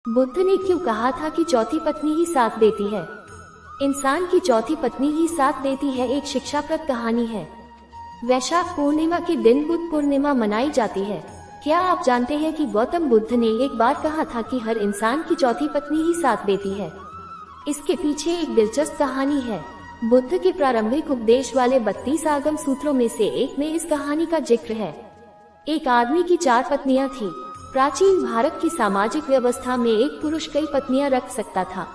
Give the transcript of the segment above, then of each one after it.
बुद्ध ने क्यों कहा था कि चौथी पत्नी ही साथ देती है? इंसान की चौथी पत्नी ही साथ देती है एक शिक्षाप्रद कहानी है। वैशाख पूर्णिमा के दिन बुद्ध पूर्णिमा मनाई जाती है। क्या आप जानते हैं कि गौतम बुद्ध ने एक बार कहा था कि हर इंसान की चौथी पत्नी ही साथ देती है? इसके पीछे एक दिलचस्प कहानी है। बुद्ध के प्रारंभिक उपदेश वाले 32 आगम सूत्रों में से एक में इस कहानी का जिक्र है। एक आदमी की 4 पत्नियां थी। प्राचीन भारत की सामाजिक व्यवस्था में एक पुरुष कई पत्नियां रख सकता था।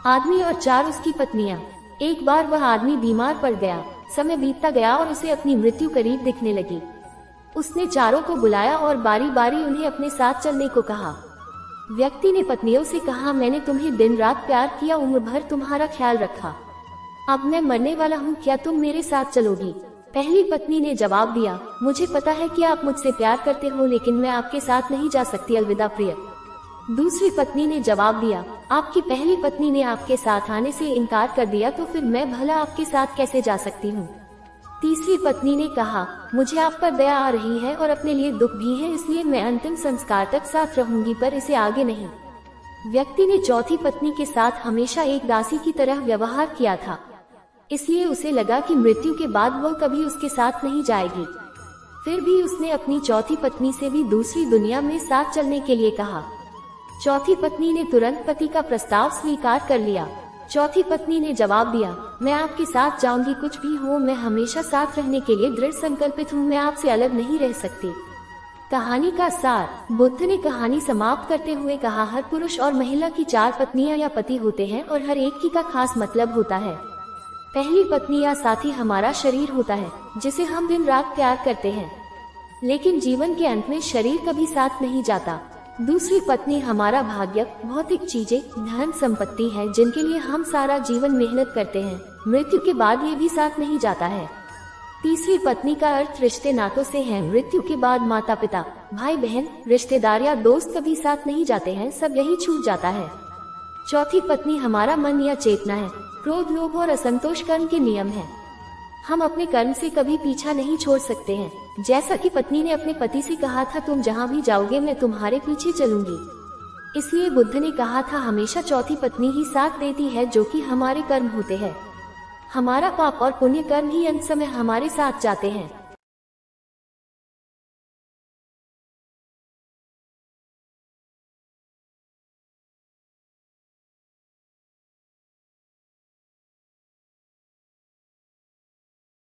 आदमी और 4 उसकी पत्नियां। एक बार वह आदमी बीमार पड़ गया। समय बीतता गया और उसे अपनी मृत्यु करीब दिखने लगी। उसने चारों को बुलाया और बारी बारी उन्हें अपने साथ चलने को कहा। व्यक्ति ने पत्नियों से कहा, मैंने तुम्हें दिन रात प्यार किया, उम्र भर तुम्हारा ख्याल रखा। अब मैं मरने वाला हूँ, क्या तुम मेरे साथ चलोगी? पहली पत्नी ने जवाब दिया, मुझे पता है कि आप मुझसे प्यार करते हो, लेकिन मैं आपके साथ नहीं जा सकती, अलविदा प्रिय। दूसरी पत्नी ने जवाब दिया, आपकी पहली पत्नी ने आपके साथ आने से इनकार कर दिया, तो फिर मैं भला आपके साथ कैसे जा सकती हूँ? तीसरी पत्नी ने कहा, मुझे आप पर दया आ रही है और अपने लिए दुख भी है, इसलिए मैं अंतिम संस्कार तक साथ रहूंगी, पर इसे आगे नहीं। व्यक्ति ने चौथी पत्नी के साथ हमेशा एक दासी की तरह व्यवहार किया था, इसलिए उसे लगा कि मृत्यु के बाद वह कभी उसके साथ नहीं जाएगी। फिर भी उसने अपनी चौथी पत्नी से भी दूसरी दुनिया में साथ चलने के लिए कहा। चौथी पत्नी ने तुरंत पति का प्रस्ताव स्वीकार कर लिया। चौथी पत्नी ने जवाब दिया, मैं आपके साथ जाऊंगी, कुछ भी हो, मैं हमेशा साथ रहने के लिए दृढ़ संकल्पित हूँ, मैं आपसे अलग नहीं रह सकती। कहानी का सार। बुद्ध ने कहानी समाप्त करते हुए कहा, हर पुरुष और महिला की 4 पत्नियां या पति होते हैं और हर एक की का खास मतलब होता है। पहली पत्नी या साथी हमारा शरीर होता है, जिसे हम दिन रात प्यार करते हैं, लेकिन जीवन के अंत में शरीर कभी साथ नहीं जाता। दूसरी पत्नी हमारा भाग्य, भौतिक चीजें, धन संपत्ति है, जिनके लिए हम सारा जीवन मेहनत करते हैं, मृत्यु के बाद ये भी साथ नहीं जाता है। तीसरी पत्नी का अर्थ रिश्ते नातों से है। मृत्यु के बाद माता पिता, भाई बहन, रिश्तेदार या दोस्त कभी साथ नहीं जाते हैं, सब यही छूट जाता है। चौथी पत्नी हमारा मन या चेतना है। क्रोध, लोभ और असंतोष कर्म के नियम हैं। हम अपने कर्म से कभी पीछा नहीं छोड़ सकते हैं। जैसा कि पत्नी ने अपने पति से कहा था, तुम जहाँ भी जाओगे मैं तुम्हारे पीछे चलूंगी। इसलिए बुद्ध ने कहा था, हमेशा चौथी पत्नी ही साथ देती है, जो कि हमारे कर्म होते हैं। हमारा पाप और पुण्य कर्म ही अंत समय हमारे साथ जाते हैं।